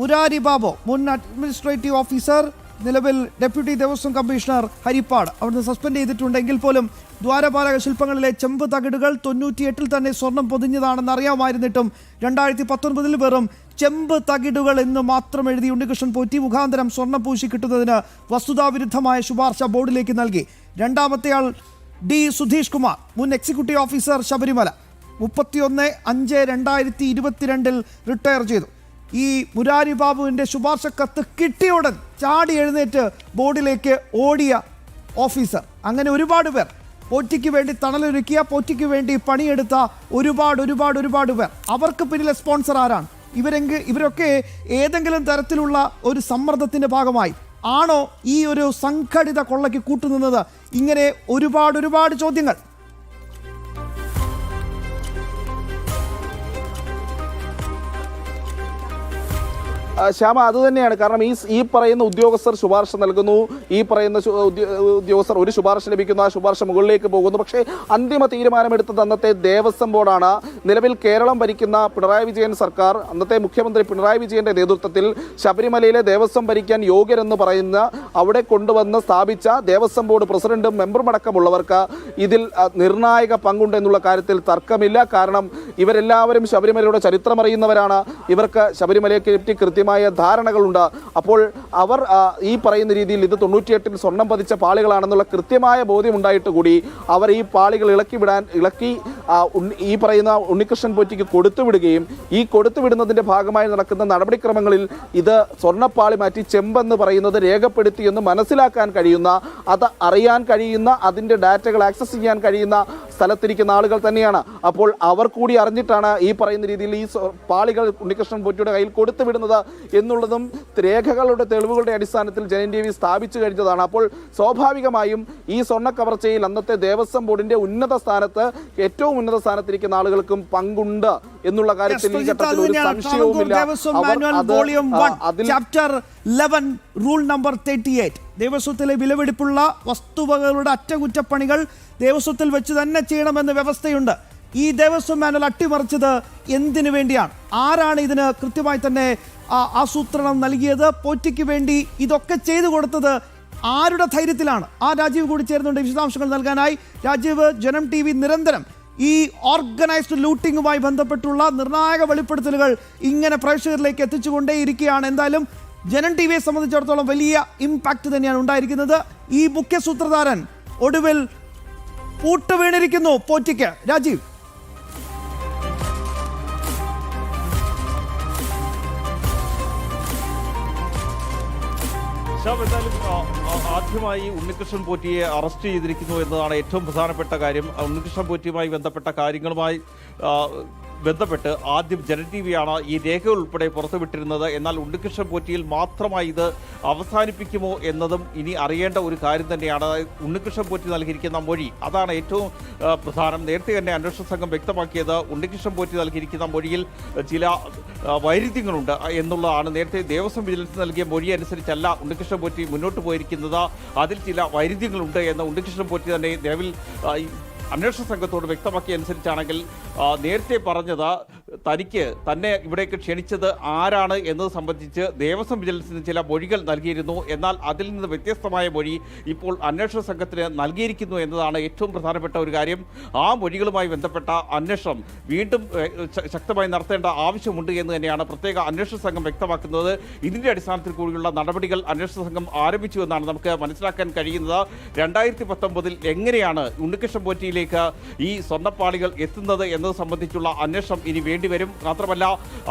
മുരാരി ബാബു, മുൻ administrative officer, നിലവിൽ deputy Devaswom commissioner Harippad, അവിടുന്ന് സസ്പെൻഡ് ചെയ്തിട്ടുണ്ടെങ്കിൽ പോലും ദ്വാരപാലക ശില്പങ്ങളിലെ ചെമ്പ് തകിടുകൾ 98-ൽ തന്നെ സ്വർണം പൊതിഞ്ഞതാണെന്ന് അറിയാമായിരുന്നിട്ടും 2019 വെറും ചെമ്പ് തകിടുകൾ എന്ന് മാത്രം എഴുതി ഉണ്ണികൃഷ്ണൻ പോറ്റി മുഖാന്തരം സ്വർണം പൂശി കിട്ടുന്നതിന് വസ്തുതാവിരുദ്ധമായ ശുപാർശ ബോർഡിലേക്ക് നൽകി. രണ്ടാമത്തെയാൾ ഡി സുധീഷ് കുമാർ, മുൻ എക്സിക്യൂട്ടീവ് ഓഫീസർ, ശബരിമല, 31/5/2022 റിട്ടയർ ചെയ്തു. ഈ മുരാരി ബാബുവിൻ്റെ ശുപാർശ കത്ത് കിട്ടിയുടൻ ചാടി എഴുന്നേറ്റ് ബോർഡിലേക്ക് ഓടിയ ഓഫീസർ. അങ്ങനെ ഒരുപാട് പേർ, പോറ്റിക്ക് വേണ്ടി തണലൊരുക്കിയ, പോറ്റിക്ക് വേണ്ടി പണിയെടുത്ത ഒരുപാട് പേർ. അവർക്ക് പിന്നിലെ സ്പോൺസർ ആരാണ്? ഇവരൊക്കെ ഏതെങ്കിലും തരത്തിലുള്ള ഒരു സമ്മർദ്ദത്തിൻ്റെ ഭാഗമായി ആണോ ഈ ഒരു സംഘടിത കൊള്ളയ്ക്ക് കൂട്ടുനിന്നത്? ഇങ്ങനെ ഒരുപാട് ചോദ്യങ്ങൾ. ശ്യാമ, അതുതന്നെയാണ്. കാരണം ഈ പറയുന്ന ഉദ്യോഗസ്ഥർ ശുപാർശ നൽകുന്നു, ഈ പറയുന്ന ഉദ്യോഗസ്ഥർ ഒരു ശുപാർശ ലഭിക്കുന്നു, ആ ശുപാർശ മുകളിലേക്ക് പോകുന്നു. പക്ഷേ അന്തിമ തീരുമാനമെടുത്തത് അന്നത്തെ ദേവസ്വം ബോർഡാണ്. നിലവിൽ കേരളം ഭരിക്കുന്ന പിണറായി വിജയൻ സർക്കാർ, അന്നത്തെ മുഖ്യമന്ത്രി പിണറായി വിജയന്റെ നേതൃത്വത്തിൽ ശബരിമലയിലെ ദേവസ്വം ഭരിക്കാൻ യോഗ്യരെന്ന് പറയുന്ന അവിടെ കൊണ്ടുവന്ന് സ്ഥാപിച്ച ദേവസ്വം ബോർഡ് പ്രസിഡന്റും മെമ്പറും അടക്കമുള്ളവർക്ക് ഇതിൽ നിർണായക പങ്കുണ്ട് എന്നുള്ള കാര്യത്തിൽ തർക്കമില്ല. കാരണം ഇവരെല്ലാവരും ശബരിമലയുടെ ചരിത്രമറിയുന്നവരാണ്. ഇവർക്ക് ശബരിമലയെ പറ്റി കൃത്യമായ ധാരണകളുണ്ട്. അപ്പോൾ അവർ ഈ പറയുന്ന രീതിയിൽ ഇത് 98-ൽ സ്വർണം പതിച്ച പാളികളാണെന്നുള്ള കൃത്യമായ ബോധ്യമുണ്ടായിട്ട് കൂടി അവർ ഈ പാളികൾ ഇളക്കി ഈ പറയുന്ന ഉണ്ണികൃഷ്ണൻ പോറ്റിക്ക് കൊടുത്തുവിടുകയും ഈ കൊടുത്തുവിടുന്നതിന്റെ ഭാഗമായി നടക്കുന്ന നടപടിക്രമങ്ങളിൽ ഇത് സ്വർണ്ണപ്പാളി മാറ്റി ചെമ്പെന്ന് പറയുന്നത് രേഖപ്പെടുത്തി എന്ന് മനസ്സിലാക്കാൻ കഴിയുന്ന, അത് അറിയാൻ കഴിയുന്ന, അതിന്റെ ഡാറ്റകൾ ആക്സസ് ചെയ്യാൻ കഴിയുന്ന സ്ഥലത്തിരിക്കുന്ന ആളുകൾ തന്നെയാണ്. അപ്പോൾ അവർ കൂടി അറിഞ്ഞിട്ടാണ് ഈ പറയുന്ന രീതിയിൽ ഈ പാളികൾ ഉണ്ണികൃഷ്ണൻ പോറ്റിയുടെ കയ്യിൽ കൊടുത്തുവിടുന്നത് എന്നുള്ളതും രേഖകളുടെ തെളിവുകളുടെ അടിസ്ഥാനത്തിൽ ജനൻ ടി വി സ്ഥാപിച്ചു കഴിഞ്ഞതാണ്. അപ്പോൾ സ്വാഭാവികമായും ഈ സ്വർണ്ണ കവർച്ചയിൽ അന്നത്തെ ദേവസ്വം ബോർഡിന്റെ ഏറ്റവും ഉന്നത സ്ഥാനത്തിരിക്കുന്ന ആളുകൾക്കും പങ്കുണ്ട് എന്നുള്ള കാര്യത്തിൽ ഈ ഘട്ടത്തിൽ ഒരു സംശയവുമില്ല. റൂൾ നമ്പർ 38 ദേവസ്വത്തിലെ വിലപിടിപ്പുള്ള വസ്തുവകകളുടെ അറ്റകുറ്റപ്പണികൾ ദേവസ്വത്തിൽ വെച്ച് തന്നെ ചെയ്യണമെന്ന് വ്യവസ്ഥയുണ്ട്. ഈ ദേവസ്വം മാനുവൽ അട്ടിമറിച്ചത് എന്തിനു വേണ്ടിയാണ്? ആരാണ് ഇതിന് കൃത്യമായി തന്നെ ആസൂത്രണം നൽകിയത്? പോറ്റിക്ക് വേണ്ടി ഇതൊക്കെ ചെയ്തു കൊടുത്തത് ആരുടെ ധൈര്യത്തിലാണ്? രാജീവ് കൂടി ചേർന്നുണ്ട് വിശദാംശങ്ങൾ നൽകാനായി. രാജീവ്, ജനം ടി വി നിരന്തരം ഈ ഓർഗനൈസ്ഡ് ലൂട്ടിങ്ങുമായി ബന്ധപ്പെട്ടുള്ള നിർണായക വെളിപ്പെടുത്തലുകൾ ഇങ്ങനെ പ്രേക്ഷകരിലേക്ക് എത്തിച്ചുകൊണ്ടേയിരിക്കുകയാണ്. എന്തായാലും ജനം ടി വിയെ സംബന്ധിച്ചിടത്തോളം വലിയ ഇമ്പാക്റ്റ് തന്നെയാണ് ഉണ്ടായിരിക്കുന്നത്. ഈ മുഖ്യ സൂത്രധാരൻ ഒടുവിൽ പൂട്ട് വീണിരിക്കുന്നു പോറ്റിക്ക്. രാജീവ്, എന്തായാലും ആദ്യമായി ഉണ്ണികൃഷ്ണൻ പോറ്റിയെ അറസ്റ്റ് ചെയ്തിരിക്കുന്നു എന്നതാണ് ഏറ്റവും പ്രധാനപ്പെട്ട കാര്യം. ഉണ്ണികൃഷ്ണൻ പോറ്റിയുമായി ബന്ധപ്പെട്ട കാര്യങ്ങളുമായി ബന്ധപ്പെട്ട് ആദ്യം ജനൻ ടി വിയാണ് ഈ രേഖകൾ ഉൾപ്പെടെ പുറത്തുവിട്ടിരുന്നത്. എന്നാൽ ഉണ്ണികൃഷ്ണൻ പോറ്റിയിൽ മാത്രമായി ഇത് അവസാനിപ്പിക്കുമോ എന്നതും ഇനി അറിയേണ്ട ഒരു കാര്യം തന്നെയാണ്. ഉണ്ണികൃഷ്ണൻ പോറ്റി നൽകിയിരിക്കുന്ന മൊഴി, അതാണ് ഏറ്റവും പ്രധാനം. നേരത്തെ തന്നെ അന്വേഷണ സംഘം വ്യക്തമാക്കിയത് ഉണ്ണികൃഷ്ണൻ പോറ്റി നൽകിയിരിക്കുന്ന മൊഴിയിൽ ചില വൈരുദ്ധ്യങ്ങളുണ്ട് എന്നുള്ളതാണ്. നേരത്തെ ദേവസ്വം വിജിലൻസ് നൽകിയ മൊഴി അനുസരിച്ചല്ല ഉണ്ണികൃഷ്ണൻ പോറ്റി മുന്നോട്ട് പോയിരിക്കുന്നത്. അതിൽ ചില വൈരുദ്ധ്യങ്ങളുണ്ട് എന്ന് ഉണ്ണികൃഷ്ണൻ പോറ്റി തന്നെ നിലവിൽ അന്വേഷണ സംഘത്തോട് വ്യക്തമാക്കിയ അനുസരിച്ചാണെങ്കിൽ നേരത്തെ പറഞ്ഞത് തന്നെ ഇവിടേക്ക് ക്ഷണിച്ചത് ആരാണ് എന്നത് സംബന്ധിച്ച് ദേവസ്വം വിജിലൻസിന് ചില മൊഴികൾ നൽകിയിരുന്നു. എന്നാൽ അതിൽ നിന്ന് വ്യത്യസ്തമായ മൊഴി ഇപ്പോൾ അന്വേഷണ സംഘത്തിന് നൽകിയിരിക്കുന്നു എന്നതാണ് ഏറ്റവും പ്രധാനപ്പെട്ട ഒരു കാര്യം. ആ മൊഴികളുമായി ബന്ധപ്പെട്ട അന്വേഷണം വീണ്ടും ശക്തമായി നടത്തേണ്ട ആവശ്യമുണ്ട് എന്ന് തന്നെയാണ് പ്രത്യേക അന്വേഷണ സംഘം വ്യക്തമാക്കുന്നത്. ഇതിൻ്റെ അടിസ്ഥാനത്തിൽ കൂടിയുള്ള നടപടികൾ അന്വേഷണ സംഘം ആരംഭിച്ചു എന്നാണ് നമുക്ക് മനസ്സിലാക്കാൻ കഴിയുന്നത്. 2019 എങ്ങനെയാണ് ഉണ്ണികൃഷ്ണൻ പോറ്റിയിലേക്ക് ഈ സ്വർണ്ണപ്പാളികൾ എത്തുന്നത് എന്നത് സംബന്ധിച്ചുള്ള അന്വേഷണം ഇനി വേണ്ടിവരും. മാത്രമല്ല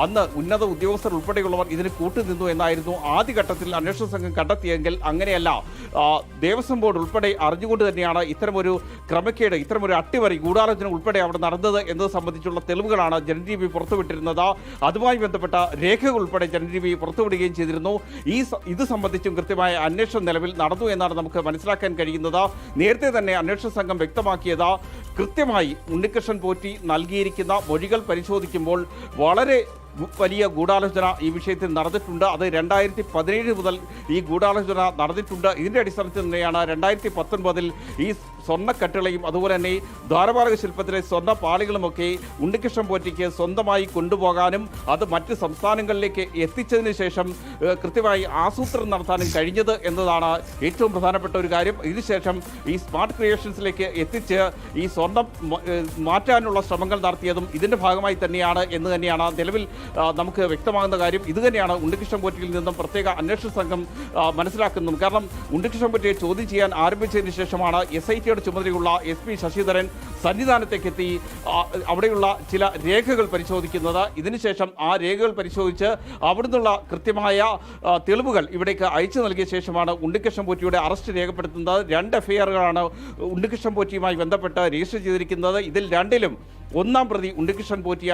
അന്ന് ഉന്നത ഉദ്യോഗസ്ഥർ ഉൾപ്പെടെയുള്ളവർ ഇതിന് കൂട്ടുനിന്നു എന്നായിരുന്നു ആദ്യഘട്ടത്തിൽ അന്വേഷണ സംഘം കണ്ടെത്തിയെങ്കിൽ അങ്ങനെയല്ല. ദേവസ്വം ബോർഡ് ഉൾപ്പെടെ അറിഞ്ഞുകൊണ്ട് തന്നെയാണ് ഇത്തരമൊരു ക്രമക്കേട്, ഇത്തരമൊരു അട്ടിമറി, ഗൂഢാലോചന ഉൾപ്പെടെ അവിടെ നടന്നത് എന്നത് സംബന്ധിച്ചുള്ള തെളിവുകളാണ് ജനൻ ടി വി പുറത്തുവിട്ടിരുന്നത്. അതുമായി ബന്ധപ്പെട്ട രേഖകൾ ഉൾപ്പെടെ ജനൻ ടി വി പുറത്തുവിടുകയും ചെയ്തിരുന്നു. ഇത് സംബന്ധിച്ചും കൃത്യമായ അന്വേഷണം നിലവിൽ നടന്നു എന്നാണ് നമുക്ക് മനസ്സിലാക്കാൻ കഴിയുന്നത്. നേരത്തെ തന്നെ അന്വേഷണ സംഘം വ്യക്തമാക്കിയത് കൃത്യമായി ഉണ്ണികൃഷ്ണൻ പോറ്റി നൽകിയിരിക്കുന്ന മൊഴികൾ പരിശോധിക്കുമ്പോൾ വളരെ വലിയ ഗൂഢാലോചന ഈ വിഷയത്തിൽ നടന്നിട്ടുണ്ട്. അത് 2017 മുതൽ ഈ ഗൂഢാലോചന നടന്നിട്ടുണ്ട്. ഇതിൻ്റെ അടിസ്ഥാനത്തിൽ തന്നെയാണ് 2019 ഈ സ്വർണ്ണക്കട്ടിളയും അതുപോലെ തന്നെ ദ്വാരപാലക ശില്പത്തിലെ സ്വർണ്ണ പാളികളുമൊക്കെ ഉണ്ണികൃഷ്ണൻ പോറ്റിക്ക് സ്വന്തമായി കൊണ്ടുപോകാനും അത് മറ്റ് സംസ്ഥാനങ്ങളിലേക്ക് എത്തിച്ചതിന് ശേഷം കൃത്യമായി ആസൂത്രണം നടത്താനും കഴിഞ്ഞത് എന്നതാണ് ഏറ്റവും പ്രധാനപ്പെട്ട ഒരു കാര്യം. ഇതിനുശേഷം ഈ സ്മാർട്ട് ക്രിയേഷൻസിലേക്ക് എത്തിച്ച് ഈ സ്വർണം മാറ്റാനുള്ള ശ്രമങ്ങൾ നടത്തിയതും ഇതിൻ്റെ ഭാഗമായി തന്നെയാണ് എന്ന് തന്നെയാണ് നിലവിൽ നമുക്ക് വ്യക്തമാകുന്ന കാര്യം. ഇത് തന്നെയാണ് ഉണ്ണികൃഷ്ണൻ പോറ്റിയിൽ നിന്നും പ്രത്യേക അന്വേഷണ സംഘം മനസ്സിലാക്കുന്നതും. കാരണം ഉണ്ണികൃഷ്ണൻ പോറ്റിയെ ചോദ്യം ചെയ്യാൻ ആരംഭിച്ചതിന് ശേഷമാണ് SIT ചുമതലയുള്ള SP ശശിധരൻ സന്നിധാനത്തേക്ക് എത്തി അവിടെയുള്ള ചില രേഖകൾ പരിശോധിക്കുന്നത്. ഇതിനുശേഷം ആ രേഖകൾ പരിശോധിച്ച് അവിടുന്നുള്ള കൃത്യമായ തെളിവുകൾ ഇവിടേക്ക് അയച്ചു നൽകിയ ശേഷമാണ് ഉണ്ണികൃഷ്ണൻ പോറ്റിയുടെ അറസ്റ്റ് രേഖപ്പെടുത്തുന്നത്. 2 FIRകളാണ് ഉണ്ണികൃഷ്ണൻ പോറ്റിയുമായി ബന്ധപ്പെട്ട് രജിസ്റ്റർ ചെയ്തിരിക്കുന്നത്. ഇതിൽ 2ലും ഒന്നാം പ്രതി ഉണ്ണികൃഷ്ണൻ പോറ്റിയാണ്.